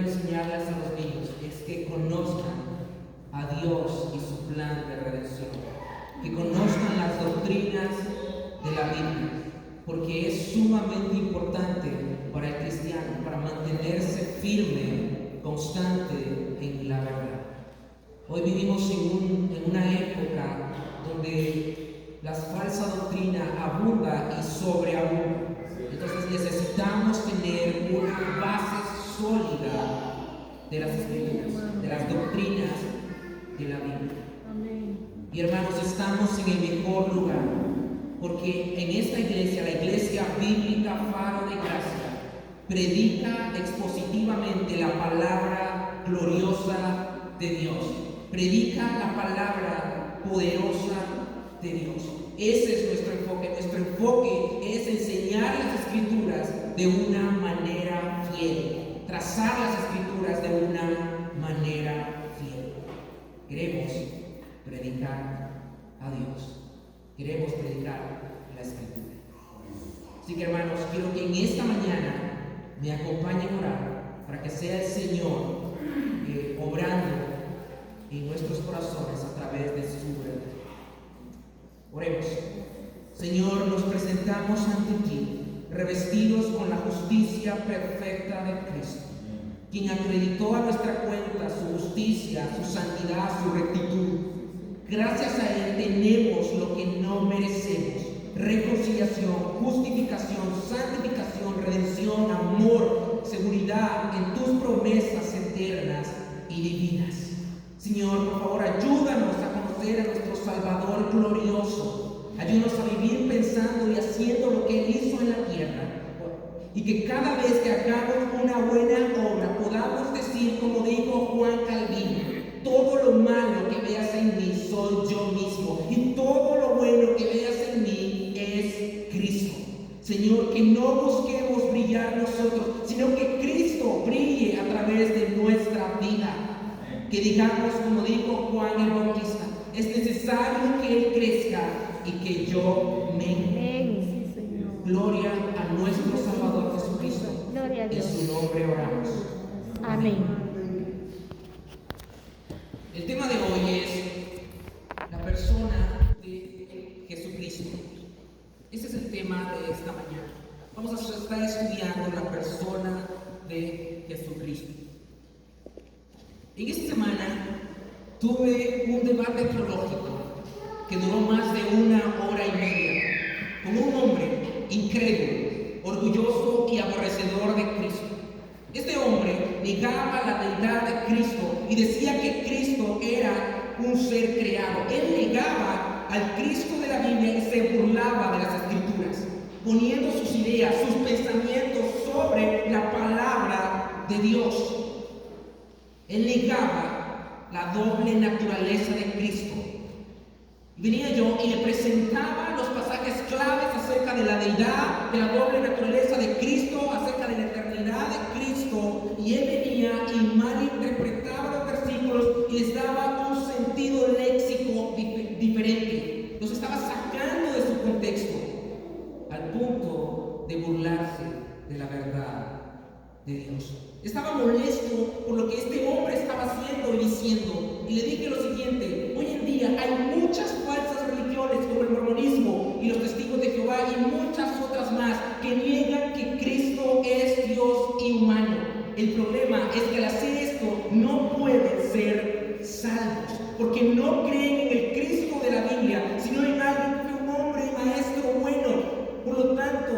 enseñarles a los niños es que conozcan a Dios y su plan de redención, que conozcan las doctrinas de la Biblia, porque es sumamente importante para el cristiano, para mantenerse firme, constante en la verdad. Hoy vivimos en una época donde la falsa doctrina abunda y sobreabunda. Entonces necesitamos tener una base sólida de las escrituras, de las doctrinas de la Biblia. Y hermanos, estamos en el mejor lugar, porque en esta iglesia, la iglesia bíblica Faro de Gracia, predica expositivamente la palabra gloriosa de Dios, predica la palabra poderosa de Dios. Ese es nuestro enfoque. Nuestro enfoque es enseñar las escrituras de una manera fiel, trazar las escrituras de una manera fiel. Queremos predicar a Dios, queremos predicar la escritura. Así que hermanos, quiero que en esta mañana me acompañen a orar para que sea el Señor obrando en nuestros corazones a través de su verdad. Oremos. Señor, nos presentamos ante ti, revestidos con la justicia perfecta de Cristo, quien acreditó a nuestra cuenta su justicia, su santidad, su rectitud. Gracias a Él tenemos lo que no merecemos: reconciliación, justificación, santificación, redención, amor, seguridad en tus promesas eternas y divinas. Señor, por favor, ayúdanos a conocer a nuestro Salvador glorioso. Ayúdanos a vivir pensando y haciendo lo que Él hizo en la tierra. Y que cada vez que hagamos una buena obra podamos decir, como dijo Juan Calvino: todo lo malo que veas en mí soy yo mismo, y todo lo bueno que veas en mí es Cristo. Señor, que no busquemos brillar nosotros, sino que Cristo brille a través de nuestra vida. Que digamos, como dijo Juan el Bautista: es necesario que Él crezca y que yo mengue. Gloria a nuestro Salvador Jesucristo. Gloria a Dios. En su nombre oramos. Amén. El tema de hoy es la persona de Jesucristo. Ese es el tema de esta mañana. Vamos a estar estudiando la persona de Jesucristo. En esta semana tuve un debate teológico que duró más de 1 hora y media con un hombre incrédulo, orgulloso y aborrecedor de Cristo. Este hombre negaba la deidad de Cristo y decía que Cristo era un ser creado. Él negaba al Cristo de la Biblia y se burlaba de las Escrituras, poniendo sus ideas, sus pensamientos sobre la palabra de Dios. Él negaba la doble naturaleza de Cristo. Venía yo y le presentaba los pasajes claves acerca de la deidad, de la doble naturaleza de Cristo, acerca de la eternidad de Cristo, y él venía y malinterpretaba los versículos y les daba un sentido léxico diferente. Los estaba sacando de su contexto, al punto de burlarse de la verdad de Dios. Estaba molesto por lo que este hombre estaba haciendo y diciendo, y le dije lo siguiente: hoy en día hay muchas falsas religiones como el mormonismo y los testigos de Jehová y muchas otras más que niegan que Cristo es Dios y humano. El problema es que al hacer esto no pueden ser salvos, porque no creen en el Cristo de la Biblia, sino en alguien que fue un hombre y maestro bueno. Por lo tanto,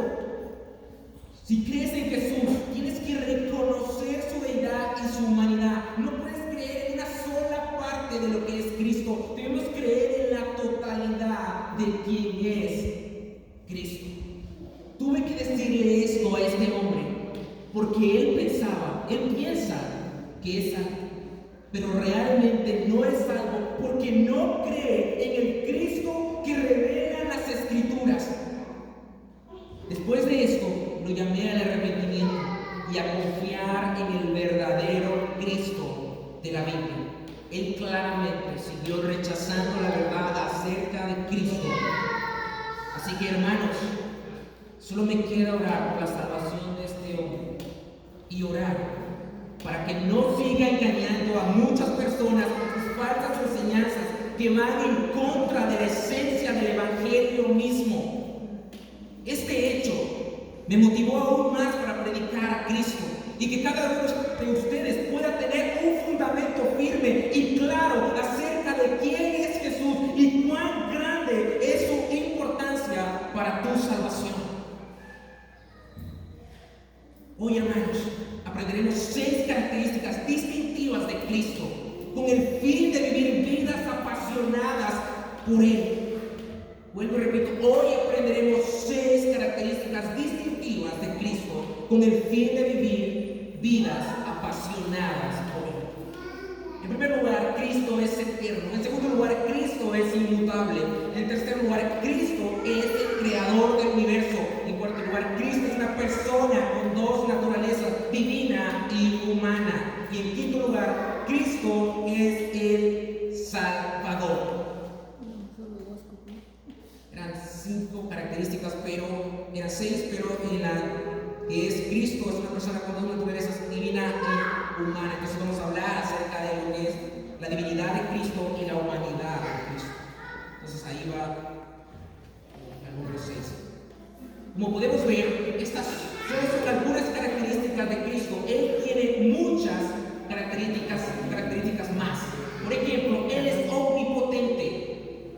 si crees en Jesús, tienes que reconocer su deidad y su humanidad. No puedes creer en una sola parte de lo que es Cristo. Debemos creer en la totalidad de quien es Cristo. Tuve que decirle esto a este hombre, porque él piensa que es salvo, pero realmente no es salvo porque no cree en el Cristo que revelan las Escrituras. Después de esto, lo llamé al arrepentimiento y a confiar en el verdadero Cristo de la Biblia. Él claramente siguió rechazando la verdad acerca de Cristo. Así que, hermanos, solo me queda orar por la salvación de este hombre y orar para que no siga engañando a muchas personas con sus falsas enseñanzas que van en contra de la esencia del Evangelio mismo. Este hecho me motivó aún más para predicar a Cristo y que cada uno de ustedes pueda tener un fundamento firme y claro acerca de quién es Jesús y cuán grande es su importancia para tu salvación. Hoy, hermanos, aprenderemos 6 características distintivas de Cristo con el fin de vivir vidas apasionadas por Él. Vuelvo y repito, hoy aprenderemos 6 características distintivas de Cristo con el fin de vivir vidas apasionadas por Él. En primer lugar, Cristo es eterno. En segundo lugar, Cristo es inmutable. En tercer lugar, Cristo es el creador del universo. En cuarto lugar, Cristo es una persona con 2 naturalezas, divina y humana. Y en quinto lugar, Cristo es el Salvador. Eran 5 características, eran 6, pero en la que es Cristo es una persona con 2 naturalezas, divina y humana. Entonces vamos a hablar acerca de lo que es la divinidad de Cristo y la humanidad de Cristo. Entonces ahí va el número 6. Como podemos ver, estas son algunas características de Cristo. Él tiene muchas características más. Por ejemplo, Él es omnipotente.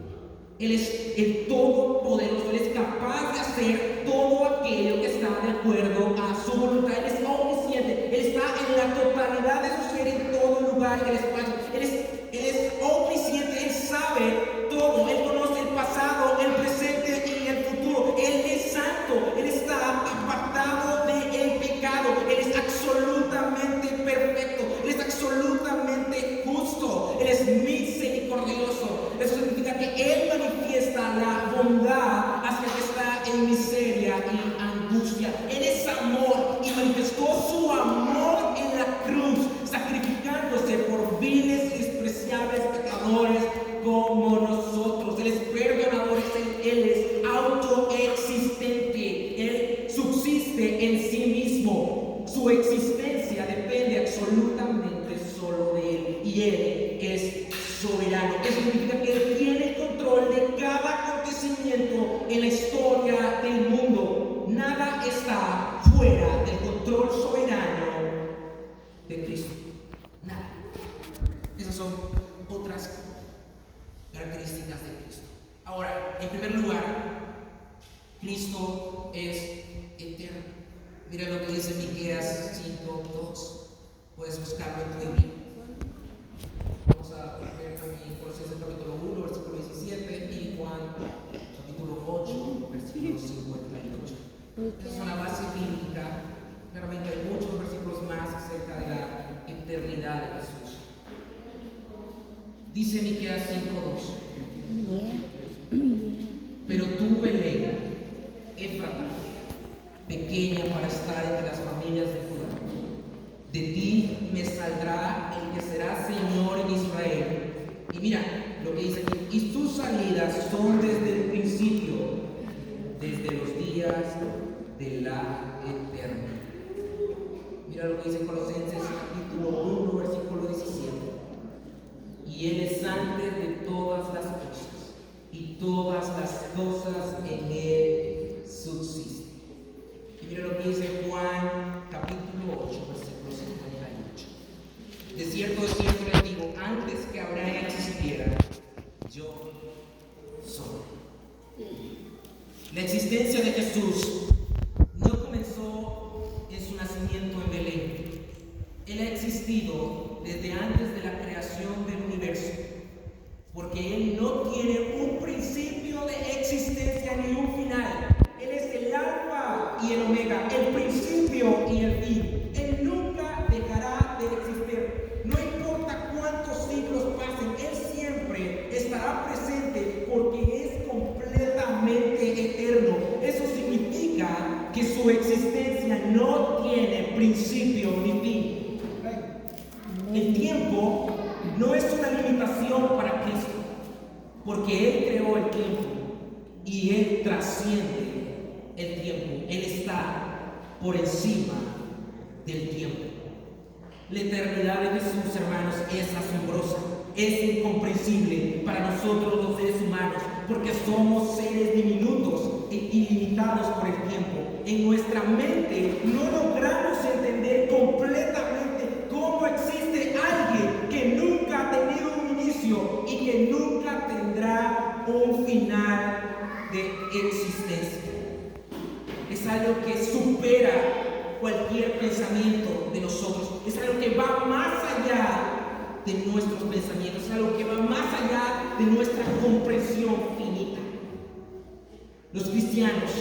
Él es el todopoderoso. Él es capaz de hacer todo aquello que está de acuerdo a su voluntad. Él es omnisciente. Él está en la totalidad de su ser en todo lugar del espacio. Él es omnisciente. Él sabe todo. Él conoce el pasado, el presente y el futuro. Él es santo. Él está apartado del pecado. Él es absolutamente perfecto. Él es absolutamente justo. Él es misericordioso. Eso significa que Él manifiesta la bondad hacia el que está en miseria y angustia. Él es amor y manifestó su amor en la cruz, sacrificándose por viles y despreciables pecadores como nosotros. Él es perdonador, Él es autoexistente. Él subsiste en sí mismo. Su existencia depende absolutamente solo de Él y Él es soberano. Eso significa que Él tiene control de cada acontecimiento en la historia del mundo. Nada está fuera del control soberano de Cristo. Nada. Esas son otras características de Cristo. Ahora, en primer lugar, Cristo es eterno. Mira lo que dice Miqueas 5:2. Puedes buscarlo en tu Biblia. Vamos a ver también Colosenses capítulo 1, versículo 17 y Juan capítulo 8, versículo 58. Esa es una base bíblica. Claramente hay muchos versículos más acerca de la eternidad de Jesús. Dice Miqueas 5:2. Pero tú, Belén, Éfrata, pequeña para estar entre las familias de Judá, de ti me saldrá el que será Señor en Israel. Y mira lo que dice aquí: y sus salidas son desde el principio, desde los días de la eternidad. Mira lo que dice Colosenses capítulo 1, versículo 17. Y Él es antes de todas las cosas, y todas las cosas en Él subsisten. Y mira lo que dice Juan capítulo 8, versículo 58. De cierto les digo, antes que Abraham existiera, yo soy. La existencia de Jesús no comenzó en su nacimiento en Belén. Él ha existido desde antes de la creación del universo, porque Él no tiene un principio de existencia ni un final. Él es el alfa y el omega, el principio y el fin. Él nunca dejará de existir. No importa cuántos siglos pasen, Él siempre estará presente porque es completamente eterno. Eso significa que su existencia no tiene principio ni fin. El tiempo no es una limitación para Cristo, porque Él creó el tiempo y Él trasciende el tiempo. el tiempo. Él está por encima del tiempo. La eternidad de Jesús, hermanos, es asombrosa, es incomprensible para nosotros los seres humanos, porque somos seres diminutos e ilimitados por el tiempo. En nuestra mente no logramos entender completamente cómo existe alguien que nunca ha tenido un inicio y que nunca tendrá un final de existencia. Es algo que supera cualquier pensamiento de nosotros. Es algo que va más allá de nuestros pensamientos. Es algo que va más allá de nuestra comprensión finita. Los cristianos,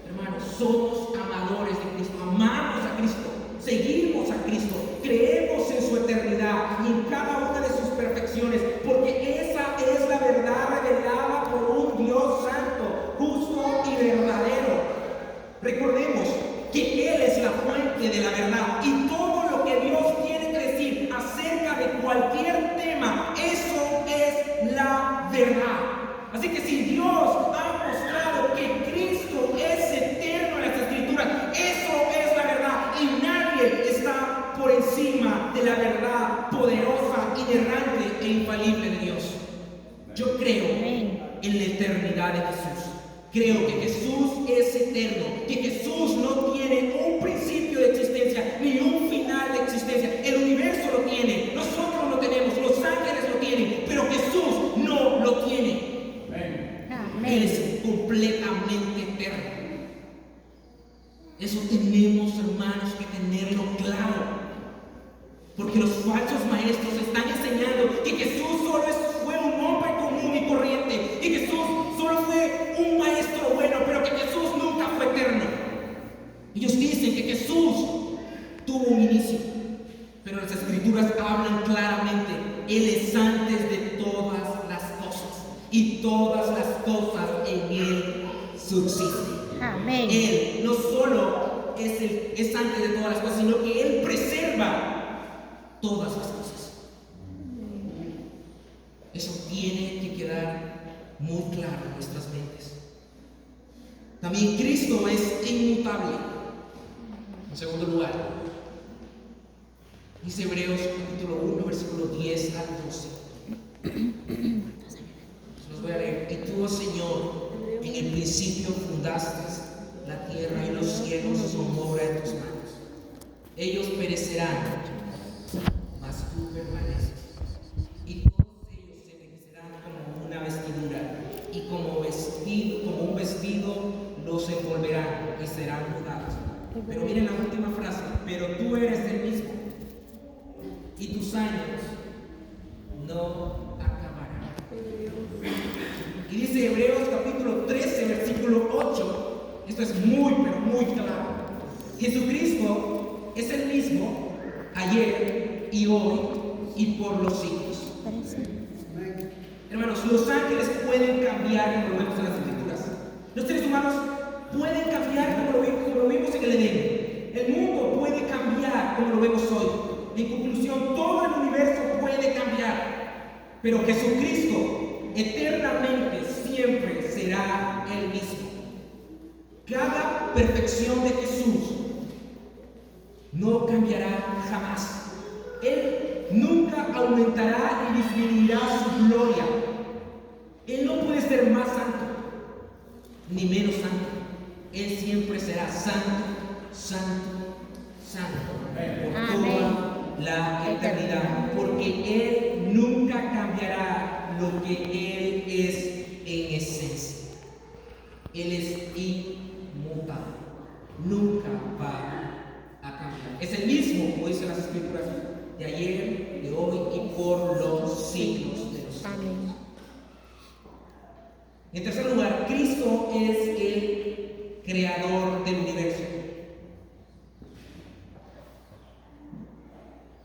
hermanos, somos amadores de Cristo. Amamos a Cristo. Seguimos a Cristo. Creemos en su eternidad y en cada una de sus perfecciones. Porque esa es la verdad revelada por un Dios santo, justo y verdadero. Recordemos que Él es la fuente de la verdad y todo lo que Dios tiene que decir acerca de cualquier tema, eso es la verdad. Así que si Dios ha mostrado que Cristo es eterno en las Escrituras, eso es la verdad y nadie está por encima de la verdad poderosa, inerrante e infalible de Dios. Yo creo en la eternidad de Jesús. Creo que Jesús es eterno, que Jesús no tiene un principio de existencia ni un final de existencia. El universo lo tiene, nosotros lo tenemos, los ángeles lo tienen, pero Jesús no lo tiene. Él es completamente eterno. Eso tenemos, hermanos, que tenerlo claro. Porque los falsos maestros están enseñando que Jesús solo fue un hombre común y corriente, y Jesús solo fue un maestro bueno, pero que Jesús nunca fue eterno. Ellos dicen que Jesús tuvo un inicio, pero las Escrituras hablan claramente: Él es antes de todas las cosas, y todas las cosas en Él subsisten. Amén. Él no solo es antes de todas las cosas, sino que Él preserva todas las cosas. Eso tiene que quedar muy claro en nuestras mentes. También Cristo es inmutable. En segundo lugar, dice Hebreos capítulo 1, versículo 10 al 12. Los voy a leer. Y tú, oh Señor, en el principio fundaste la tierra y los cielos son obra de tus manos. Ellos perecerán, mas tú permaneces. Y todos ellos se envejecerán como una vestidura, y como un vestido los envolverán y serán mudados. Pero miren la última frase: pero tú eres el mismo, y tus años no acabarán. Y dice Hebreos capítulo 13, versículo 8, esto es muy, pero muy claro: Jesucristo es el mismo ayer y hoy y por los siglos. Hermanos, los ángeles pueden cambiar, como lo vemos en las Escrituras. Los seres humanos pueden cambiar, como lo vimos en el Edén. El mundo puede cambiar, como lo vemos hoy. En conclusión, todo el universo puede cambiar, pero Jesucristo eternamente siempre será el mismo. Cada perfección de Jesús no cambiará jamás. Él nunca aumentará ni disminuirá su gloria. Él no puede ser más santo ni menos santo. Él siempre será santo, santo, santo por toda la eternidad, porque Él nunca cambiará lo que Él es en esencia. Él es inmutable, nunca va a cambiar. Es el mismo, como dicen las Escrituras, de ayer, de hoy y por los siglos de los siglos. En tercer lugar, Cristo es el creador del universo.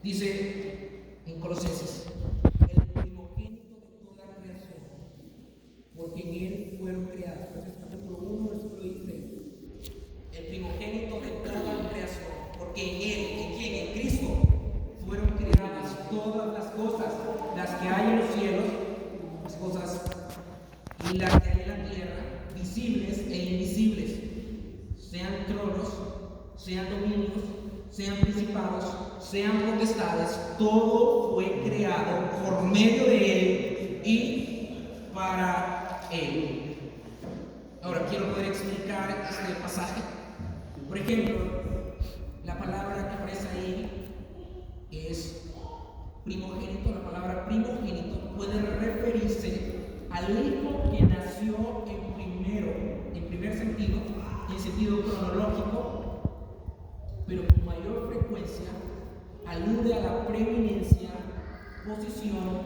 Dice en Colosenses: el primogénito de toda creación, porque en Él fueron creadas. Capítulo 1, versículo 16. El primogénito de toda creación, porque en Él, ¿en quién? En Cristo, fueron creadas todas las cosas, las que hay en los cielos, las cosas y las que hay en la tierra, visibles e invisibles, sean tronos, sean dominios, sean principados, sean potestades, todo fue creado por medio de Él y para Él. Ahora quiero poder explicar este pasaje. Por ejemplo, la palabra que aparece ahí es primogénito. La palabra primogénito puede referirse al hijo que nació en primer sentido, en sentido cronológico, pero con mayor frecuencia alude a la preeminencia, posición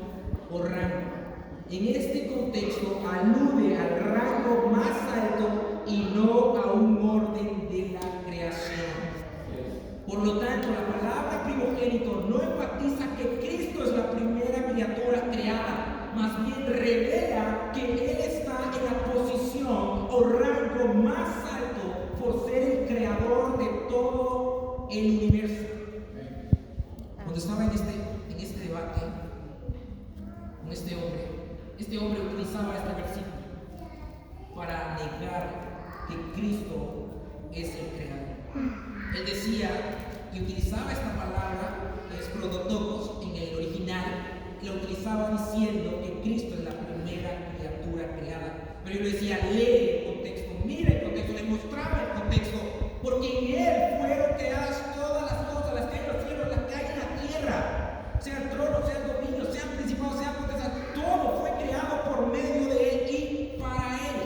o rango. En este contexto alude al rango más alto y no a un orden de la creación. Por lo tanto, la palabra primogénito no enfatiza que Cristo es la primera criatura creada, más bien revela que Él está en la posición o rango más alto por ser el creador de todo el universo. Cuando estaba en este debate con este hombre utilizaba este versículo para negar que Cristo es el creador. Él decía y utilizaba esta palabra, que es prodotokos en el original, lo utilizaba diciendo que Cristo es la primera criatura creada. Pero yo le decía, lee el contexto, mira el contexto, le mostraba el contexto, porque en Él fueron creadas todas las cosas, las que hay en los cielos, las que hay en la tierra, sean tronos, sean dominios, sean principados, sean potestades, todo fue creado por medio de Él y para Él.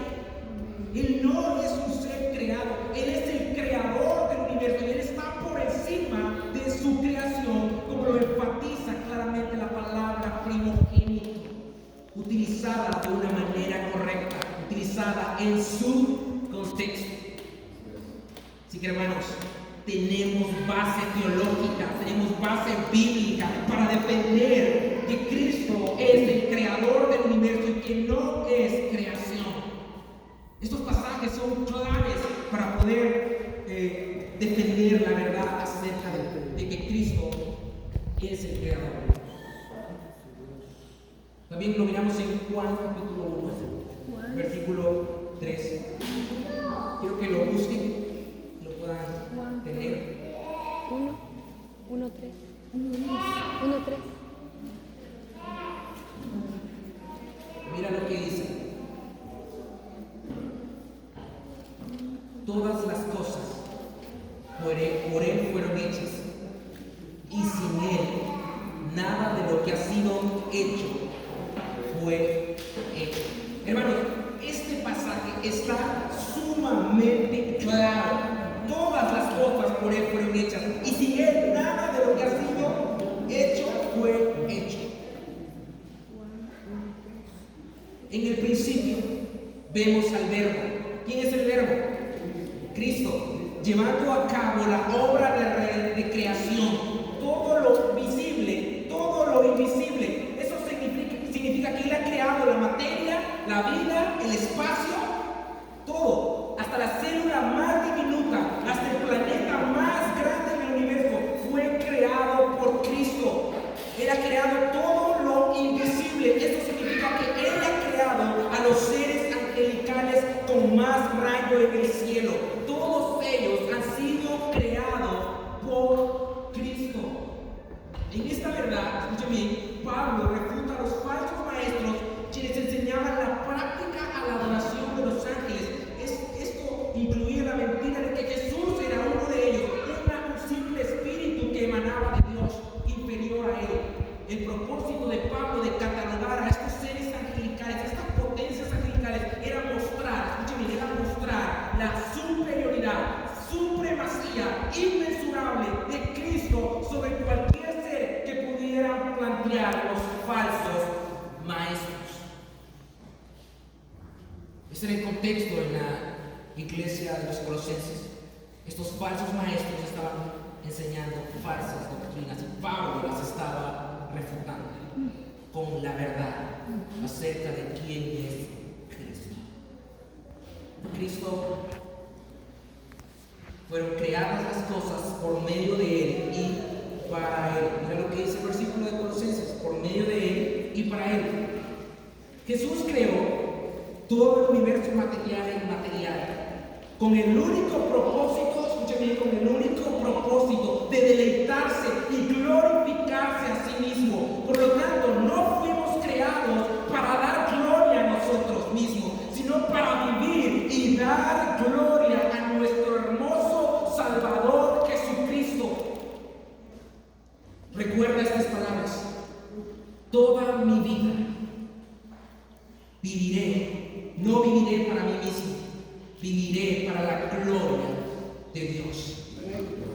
Él no es un ser creado, Él es el creador del universo y Él está por encima de su creación, como lo enfatiza claramente la palabra primogénito, utilizada de una manera correcta, utilizada en su contexto. Así que, hermanos, tenemos base teológica, tenemos base bíblica para defender que Cristo es el creador del universo y que no es creación. Estos pasajes son claves para poder defender la verdad acerca de que Cristo es el creador. También lo miramos en Juan capítulo 1, versículo 3. Quiero que lo busquen, lo puedan tener. 1:3. Mira lo que dice. Todas las cosas por Él fueron hechas, y sin Él nada de lo que ha sido hecho fue hecho. Hermanos, este pasaje está sumamente claro. Todas las cosas por Él fueron hechas, y sin Él nada de lo que ha sido hecho fue hecho. En el principio vemos al Verbo. ¿Quién es el Verbo? Cristo, llevando a cabo la obra de creación, todo lo visible, todo lo invisible. Eso significa que Él ha creado la materia, la vida, el espacio, todo, hasta la célula más diminuta, hasta el planeta más grande del universo, fue creado por Cristo. Él ha creado todo lo invisible. Esto significa que Él ha creado a los seres angelicales con más rango en el cielo. Todos ellos han sido creados por Cristo. En esta verdad, escuchen bien, Pablo refuta a los falsos maestros quienes enseñaban la práctica a la adoración de los ángeles. Esto incluía la mentira de que Jesús era uno de ellos, un simple espíritu que emanaba de Dios, inferior a Él. El propósito de Pablo de catalogar a estos seres angelicales, estas potencias angelicales, era mostrar, escuchen bien, era mostrar la superioridad, supremacía inmensurable de Cristo sobre cualquier ser que pudieran plantear los falsos maestros. Este era el contexto en la iglesia de los Colosenses. Estos falsos maestros estaban enseñando falsas doctrinas y Pablo las estaba refutando con la verdad acerca de quién es Cristo. Cristo, fueron creadas las cosas por medio de Él y para Él. Mira lo que dice el versículo de Colosenses: por medio de Él y para Él. Jesús creó todo el universo material e inmaterial con el único propósito, escuchen bien, con el único propósito de deleitarse y glorificarse a sí mismo. Por lo tanto, no fuimos creados para dar gloria a nosotros mismos, sino para vivir y dar gloria a nuestro hermoso Salvador Jesucristo. Recuerda estas palabras: toda mi vida viviré, no viviré para mí mismo, viviré para la gloria de Dios.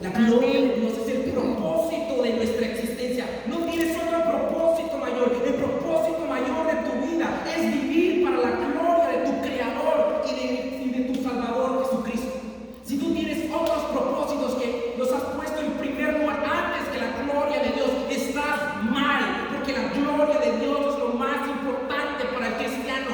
La gloria de Dios es el propósito de nuestra existencia. No tienes otro propósito mayor. El propósito mayor de tu vida es vivir para la gloria de tu Creador y de tu Salvador Jesucristo. Si tú tienes otros propósitos que los has puesto en primer lugar antes que la gloria de Dios, estás mal, porque la gloria de Dios es lo más importante para el cristiano.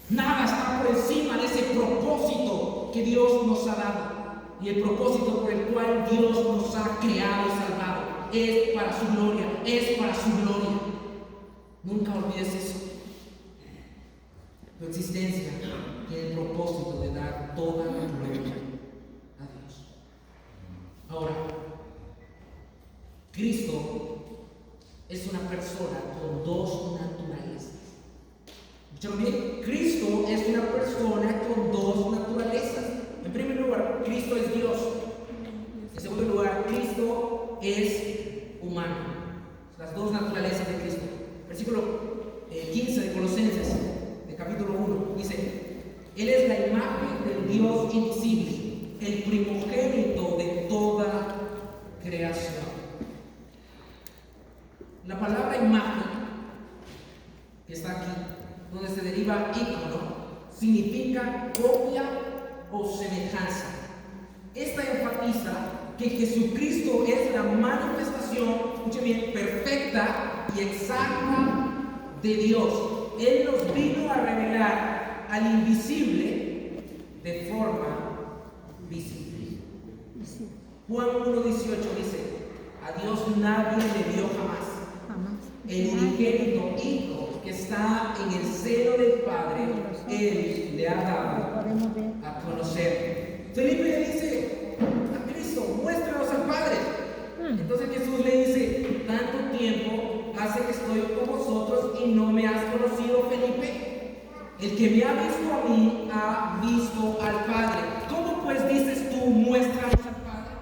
Nada está por encima de ese propósito que Dios nos ha dado. Y el propósito por el cual Dios nos ha creado y salvado es para su gloria, es para su gloria. Nunca olvides eso. Tu existencia tiene el propósito de dar toda la gloria a Dios. Ahora, Cristo es una persona con dos naturalezas. ¿Escucharon bien? Cristo es una persona con dos naturalezas. En primer lugar, Cristo es Dios. En segundo lugar, Cristo es humano. Las dos naturalezas de Cristo. Versículo 15 de Colosenses, de capítulo 1, dice: Él es la imagen del Dios invisible, el primogénito de toda creación. La palabra imagen, que está aquí, donde se deriva ícono, significa copia o semejanza. Esta enfatiza que Jesucristo es la manifestación, escuchen bien, perfecta y exacta de Dios. Él nos vino a revelar al invisible de forma visible. Juan 1:18 dice: a Dios nadie le vio jamás. El unigénito Hijo que está en el seno del Padre, Él le ha dado a conocer. Felipe le dice a Cristo: muéstranos al Padre. Entonces Jesús le dice: tanto tiempo hace que estoy con vosotros y no me has conocido, Felipe. El que me ha visto a mí ha visto al Padre. ¿Cómo pues dices tú, muéstranos al Padre?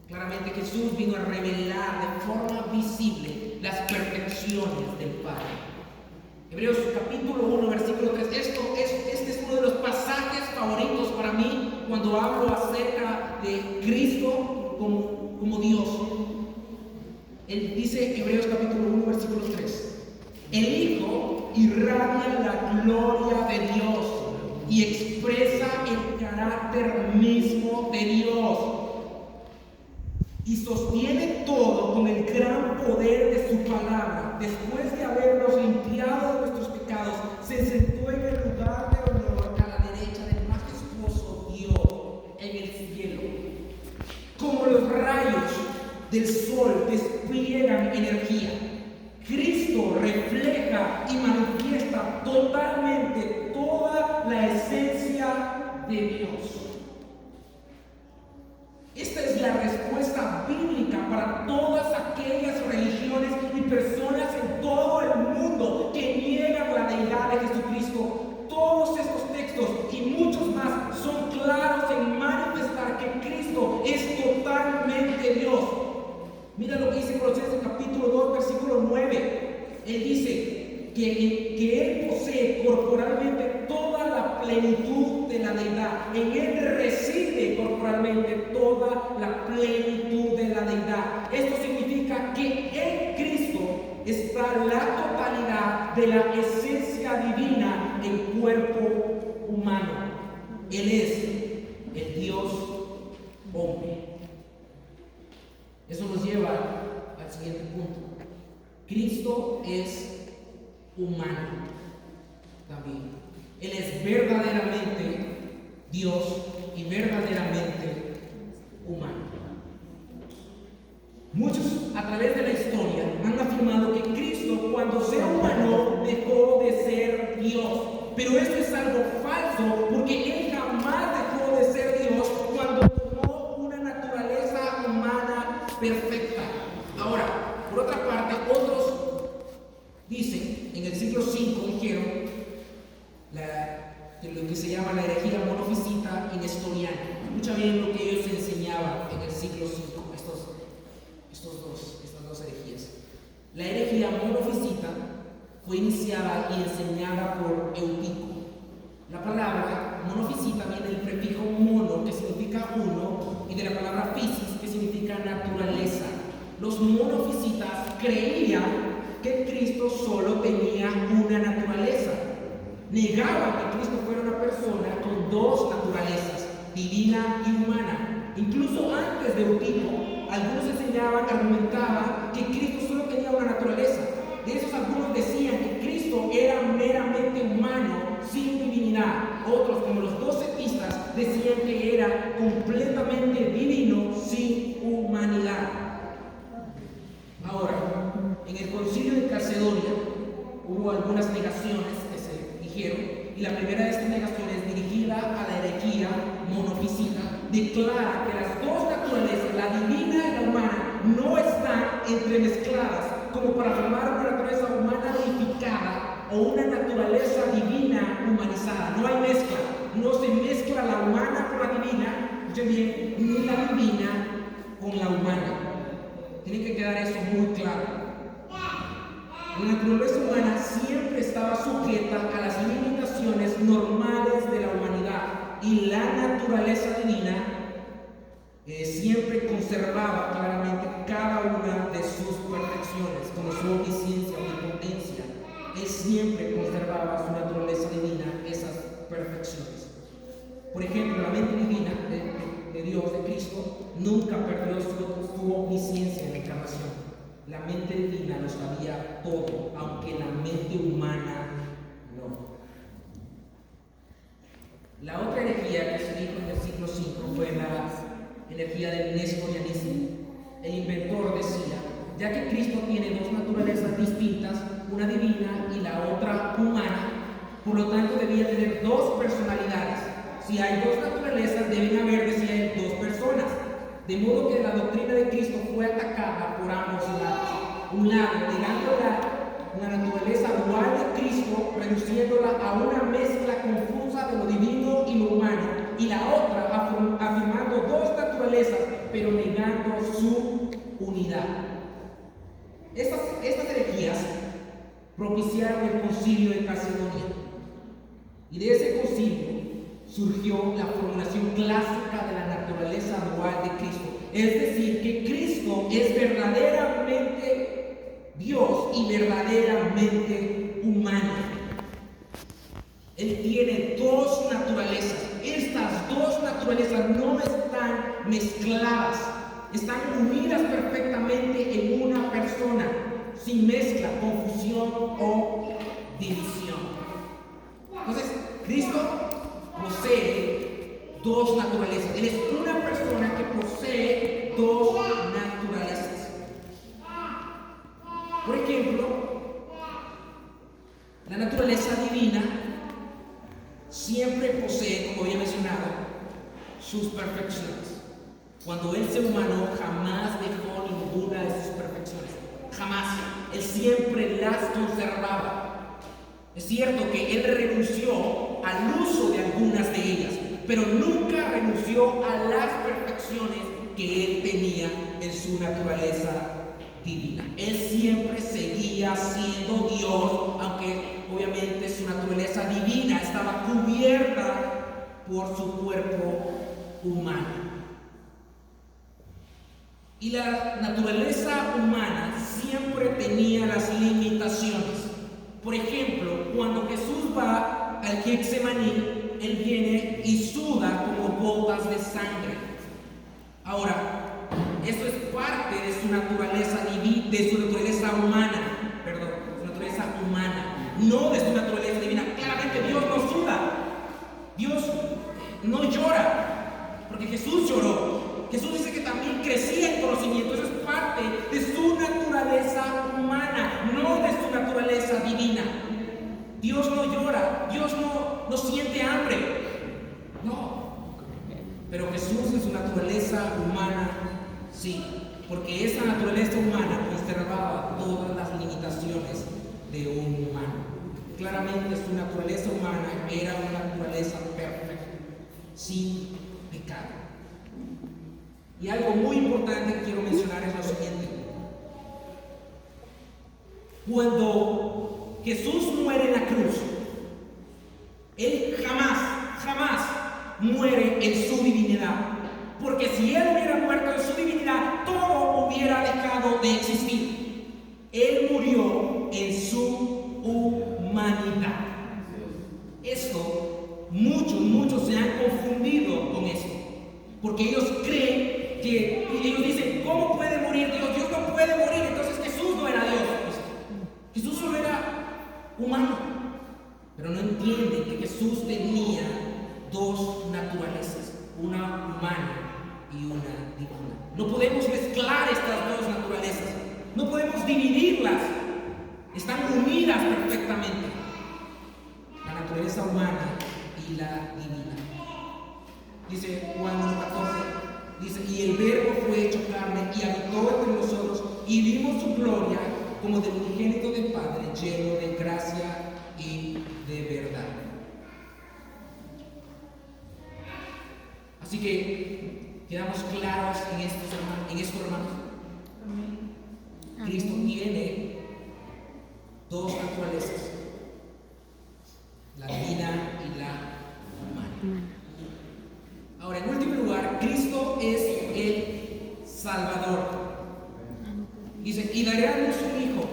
Claramente Jesús vino a revelar de forma visible las perfecciones del Padre. Hebreos capítulo 1, versículo 3. Este es uno de los pasajes favoritos para mí cuando hablo acerca de Cristo como Dios. Él dice, Hebreos capítulo 1, versículo 3: el Hijo irradia la gloria de Dios y expresa el carácter mismo de Dios, y sostiene todo con el gran poder de su palabra. Después de habernos limpiado de nuestros pecados, se sentó en el lugar de honor a la derecha del majestuoso Dios en el cielo. Como los rayos del sol despliegan energía, Cristo refleja y manifiesta totalmente toda la esencia de Dios. Esta es la respuesta bíblica para todas aquellas religiones y personas en todo el mundo que niegan la deidad de Jesucristo. Todos estos textos y muchos más son claros en manifestar que Cristo es totalmente Dios. Mira lo que dice Colosenses capítulo 2, versículo 9. Él dice que Él posee corporalmente toda la plenitud de la deidad. En Él reside corporalmente toda la plenitud de la deidad. Esto significa que en Cristo está la totalidad de la esencia divina en cuerpo humano. Él es el Dios hombre. Eso nos lleva al siguiente punto. Cristo es humano también. Él es verdaderamente Dios y verdaderamente humano. Muchos a través de la historia han afirmado que Cristo, cuando sea humano, dejó de ser Dios. Pero esto es algo falso, porque Él jamás dejó de ser Dios cuando tomó se llama la herejía monofisita y nestoriana. Escucha bien lo que ellos enseñaban en el siglo V, estas dos herejías. La herejía monofisita fue iniciada y enseñada por Eutico. La palabra monofisita viene del prefijo mono, que significa uno, y de la palabra physis, que significa naturaleza. Los monofisitas creían que Cristo solo tenía una naturaleza. Negaban que Cristo fuera una persona con dos naturalezas, divina y humana. Incluso antes de Eutico, algunos enseñaban, argumentaban que Cristo solo tenía una naturaleza. De esos algunos decían que Cristo era meramente humano, sin divinidad. Otros, como los docetistas, decían que era completamente divino, sin humanidad. Ahora, en el concilio de Calcedonia hubo algunas negaciones que se dijeron, y la primera de estas negaciones, dirigida a la herejía monofisita, declara que las dos naturalezas, la divina y la humana, no están entremezcladas como para formar una naturaleza humana deificada o una naturaleza divina humanizada. No hay mezcla, no se mezcla la humana con la divina, escuchen bien, ni la divina con la humana. Tiene que quedar eso muy claro. La naturaleza humana siempre estaba sujeta a las limitaciones normales de la humanidad, y la naturaleza divina siempre conservaba claramente cada una de sus perfecciones, como su omnisciencia, omnipotencia. Él siempre conservaba su naturaleza divina, esas perfecciones. Por ejemplo, la mente divina de Dios, de Cristo, nunca perdió su omnisciencia en la encarnación. La mente divina lo sabía todo, aunque la mente humana no. La otra herejía que se dijo en el siglo V fue la energía del nestorianismo. El inventor decía, ya que Cristo tiene dos naturalezas distintas, una divina y la otra humana, por lo tanto debía tener dos personalidades. Si hay dos naturalezas, deben haber, decía él, dos personas. De modo que la doctrina de Cristo fue atacada por ambos lados. Un lado, negando la naturaleza dual de Cristo, reduciéndola a una mezcla confusa de lo divino y lo humano, y la otra afirmando dos naturalezas, pero negando su unidad. Estas herejías propiciaron el concilio de Calcedonia, y de ese concilio surgió la formulación clásica de la naturaleza dual de Cristo, es decir, que Cristo es verdaderamente Dios y verdaderamente humano. Él tiene dos naturalezas. Estas dos naturalezas no están mezcladas, están unidas perfectamente en una persona, sin mezcla, confusión o división. Entonces, Cristo posee dos naturalezas. Él es una persona que posee dos naturalezas. Por ejemplo, la naturaleza divina siempre posee, como había mencionado, sus perfecciones. Cuando Él se humanó, jamás dejó ninguna de sus perfecciones. Jamás. Él siempre las conservaba. Es cierto que Él renunció al uso de algunas de ellas, pero nunca renunció a las perfecciones que Él tenía en su naturaleza divina. Él siempre seguía siendo Dios, aunque obviamente su naturaleza divina estaba cubierta por su cuerpo humano. Y la naturaleza humana siempre tenía las limitaciones. Por ejemplo, cuando Jesús va al Getsemaní, Él viene y suda como gotas de sangre. Ahora, eso es parte de su naturaleza divina, de su naturaleza humana, su naturaleza humana, no de su naturaleza divina. Claramente Dios no suda, Dios no llora, porque Jesús lloró. Jesús dice que también crecía en conocimiento. Eso es parte de su naturaleza humana, no de su naturaleza divina. Dios no llora, Dios no siente hambre, no. Pero Jesús en su naturaleza humana sí, porque esa naturaleza humana conservaba todas las limitaciones de un humano. Claramente su naturaleza humana era una naturaleza perfecta. sin pecado. Y algo muy importante que quiero mencionar es lo siguiente. Cuando Jesús muere en la cruz, Él jamás muere en su divinidad. Porque si Él hubiera muerto en su divinidad, todo hubiera dejado de existir. Él murió en su humanidad. Esto, muchos se han confundido con esto. Porque ellos creen que, ellos dicen, ¿cómo puede morir Dios? Dios no puede morir, entonces Jesús no era Dios. Jesús solo era humano. Pero no entienden que Jesús tenía dos naturalezas, una humana y una divina. No podemos mezclar estas dos naturalezas, no podemos dividirlas, están unidas perfectamente, la naturaleza humana y la divina. Dice Juan 1:14, dice, y el Verbo fue hecho carne y habitó entre nosotros y vimos su gloria como del unigénito del Padre, lleno de gracia y de verdad. Así que quedamos claros en esto, hermanos. Cristo tiene dos naturalezas, la divina y la humana. Ahora, en último lugar, Cristo es el Salvador. Dice, y daré a luz un hijo,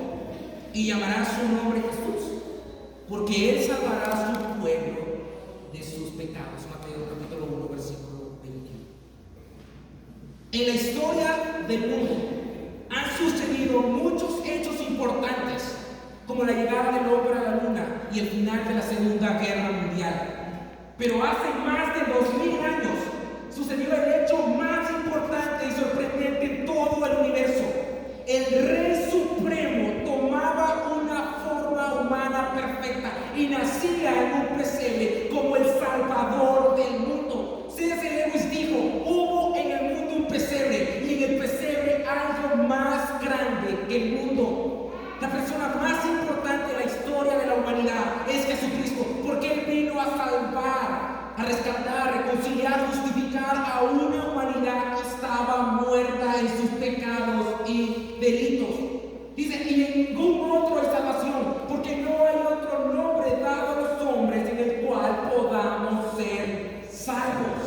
y llamará su nombre Jesús, porque Él salvará a su pueblo de sus pecados. Mateo capítulo 1, versículo 21. En la historia del mundo han sucedido muchos hechos importantes, como la llegada del hombre a la luna y el final de la Segunda Guerra Mundial. Pero hace más de 2000 años sucedió el hecho más importante y sorprendente en todo el universo. El Rey Supremo tomaba una forma humana perfecta y nacía en un pesebre como el Salvador del mundo. C.S. Lewis dijo, hubo en el mundo un pesebre y en el pesebre algo más grande que el mundo. La persona más importante de la historia de la humanidad es Jesucristo, porque Él vino a salvar, a rescatar, reconciliar, justificar a una humanidad que estaba muerta en sus pecados y delitos. Dice, y en ningún otro hay salvación, porque no hay otro nombre dado a los hombres en el cual podamos ser salvos.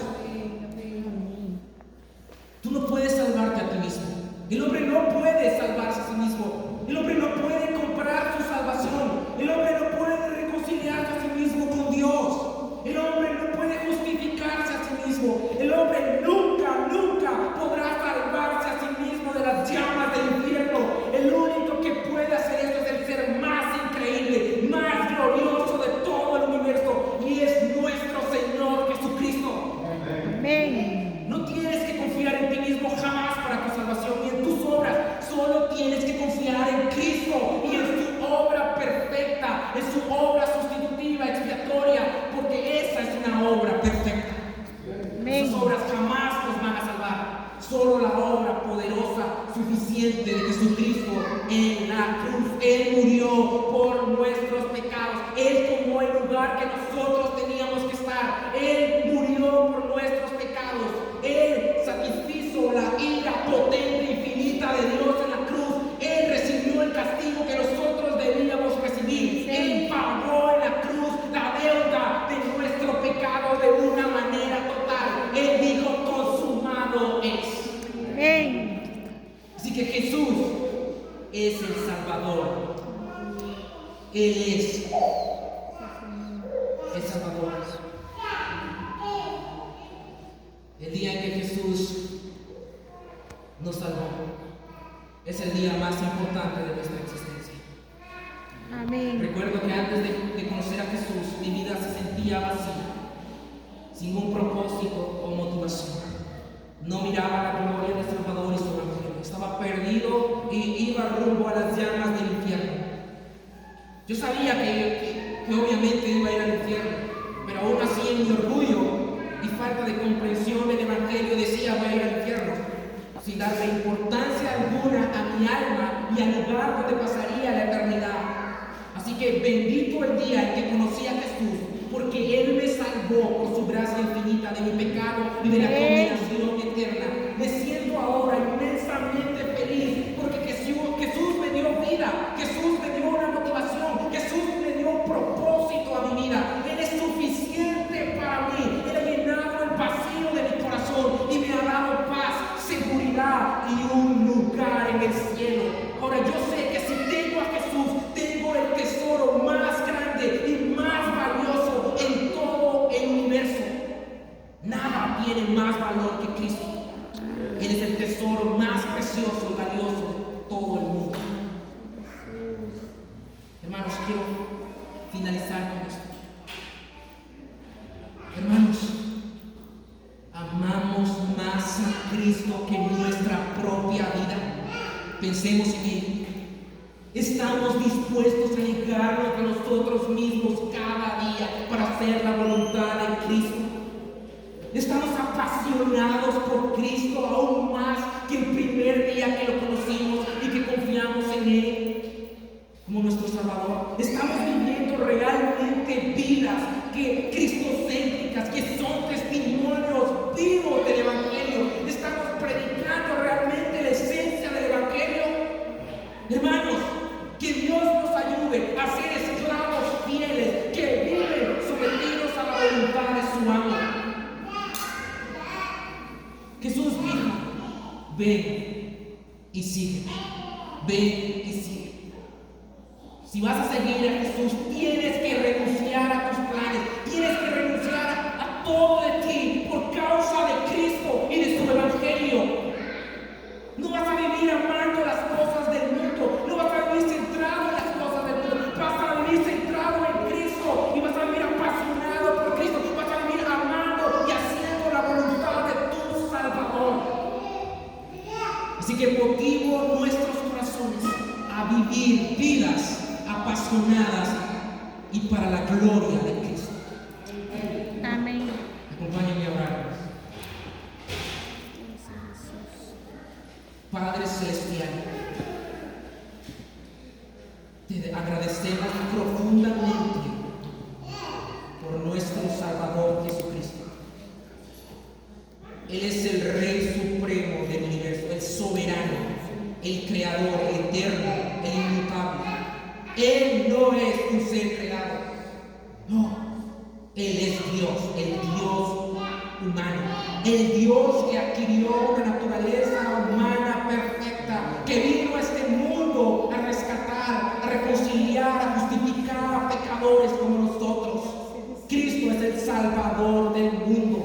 Tú no puedes salvarte a ti mismo. El hombre no puede salvarse a sí mismo. El hombre no puede comprar su salvación. El hombre no puede reconciliarse a sí mismo con Dios. El hombre no puede justificarse a sí mismo. El hombre nunca podrá salvarse a sí mismo de las llamas del infierno. El único que puede hacer esto es el ser más increíble, más glorioso de todo el universo, y es nuestro Señor Jesucristo. Amén. No tienes que confiar en ti mismo jamás para tu salvación ni en tus obras. Solo tienes que confiar en Cristo y en su obra perfecta, en su obra sustitutiva, expiatoria, porque esa es una obra perfecta. Esas obras jamás nos van a salvar. Solo la obra poderosa, suficiente de Jesucristo en la cruz. Él murió por nuestros pecados. Él tomó el lugar que nosotros teníamos que estar. Él murió por nuestros pecados. Él satisfizo la ira potente e infinita de Dios en la cruz. Él recibió el castigo que nosotros debíamos recibir. Él pagó en la cruz la deuda de nuestro pecado de una manera total. Él dijo, consumado es. Así que Jesús es el Salvador. Él es el Salvador. El día en que Jesús nos salvó es el día más importante de nuestra existencia. Amén. Recuerdo que antes de conocer a Jesús, mi vida se sentía vacía, sin un propósito o motivación. No miraba la gloria del Salvador y su evangelio. Estaba perdido y iba rumbo a las llamas del infierno. Yo sabía que obviamente iba a ir al infierno, pero aún así en mi orgullo y falta de comprensión del evangelio decía, voy a ir al infierno, sin darle importancia alguna a mi alma y al lugar donde pasaría la eternidad. Así que bendito el día en que conocí a Jesús porque Él me salvó por su gracia infinita de mi pecado y de la condenación eterna. Me siento ahora inmensamente feliz porque Jesús me dio vida, Jesús me dio una motivación, Jesús me dio un propósito a mi vida. Él es suficiente para mí. Él ha llenado el vacío de mi corazón y me ha dado paz, seguridad y un lugar en el cielo. Ahora yo sé que si tengo a Jesús, tengo el tesoro más grande y más valioso en todo el universo. Nada tiene más valor que Cristo. Él es el tesoro más precioso y valioso de todo el mundo. Hermanos, quiero finalizar con esto. Hermanos, amamos más a Cristo que nuestra propia vida. Pensemos en Él. Estamos dispuestos a negarnos a nosotros mismos cada día para hacer la voluntad de Cristo. Estamos apasionados por Cristo aún más que el primer día que lo conocimos y que confiamos en Él como nuestro Salvador. Estamos viviendo realmente vidas cristocéntricas, que son testimonios vivos del Evangelio. Estamos predicando realmente la esencia del Evangelio. Hermanos, que Dios nos ayude a ser esclavos fieles que viven sometidos a la voluntad de su amo. Jesús dijo: ven y sigue, ven y sigue. Si vas a seguir a Jesús, tienes que renunciar a tus planes, tienes que renunciar a todo de ti por causa de Cristo y de su Evangelio. No vas a vivir amando las cosas del mundo, no vas a vivir centrado en las cosas del mundo, vas a vivir centrado en Cristo y vas a vivir apasionado por Cristo, vas a vivir amando y haciendo la voluntad de tu Salvador. Así que motivo nuestros corazones a vivir vidas apasionadas y para la gloria de Cristo. Amén. Acompáñenme a orar. Padre Celestial, te agradecemos profundamente por nuestro Salvador Jesucristo. Él es el Rey Supremo del universo, el soberano, el creador, el eterno, el inmutable. Él no es un ser creado, no, Él es Dios, el Dios humano, el Dios que adquirió una naturaleza humana perfecta, que vino a este mundo a rescatar, a reconciliar, a justificar a pecadores como nosotros. Cristo es el Salvador del mundo.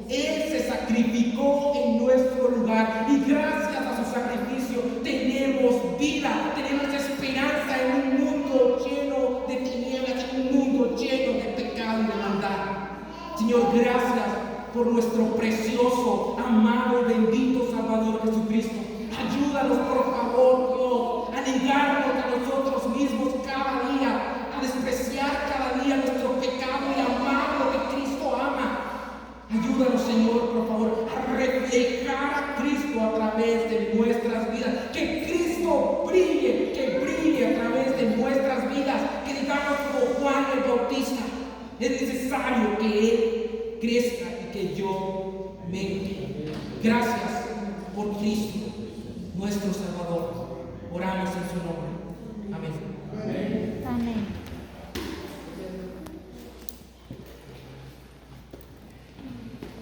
Él se sacrificó en nuestro lugar y gracias a su sacrificio tenemos vida, tenemos esperanza en un mundo lleno de tinieblas, en un mundo lleno de pecado y de maldad. Señor, gracias por nuestro precioso, amado y bendito Salvador Jesucristo. Ayúdanos, por favor, Dios, a negarnos a nosotros mismos cada día, a despreciar cada día nuestro pecado y amar lo que Cristo ama. Ayúdanos, Señor, por favor, a reflejar a Cristo a través de nuestras vidas. Que Cristo brille, que brille a través de nuestras vidas. Que digamos como Juan el Bautista: es necesario que Él crezca y que yo mengue. Gracias por Cristo, nuestro Salvador. Oramos en su nombre. Amén. Amén.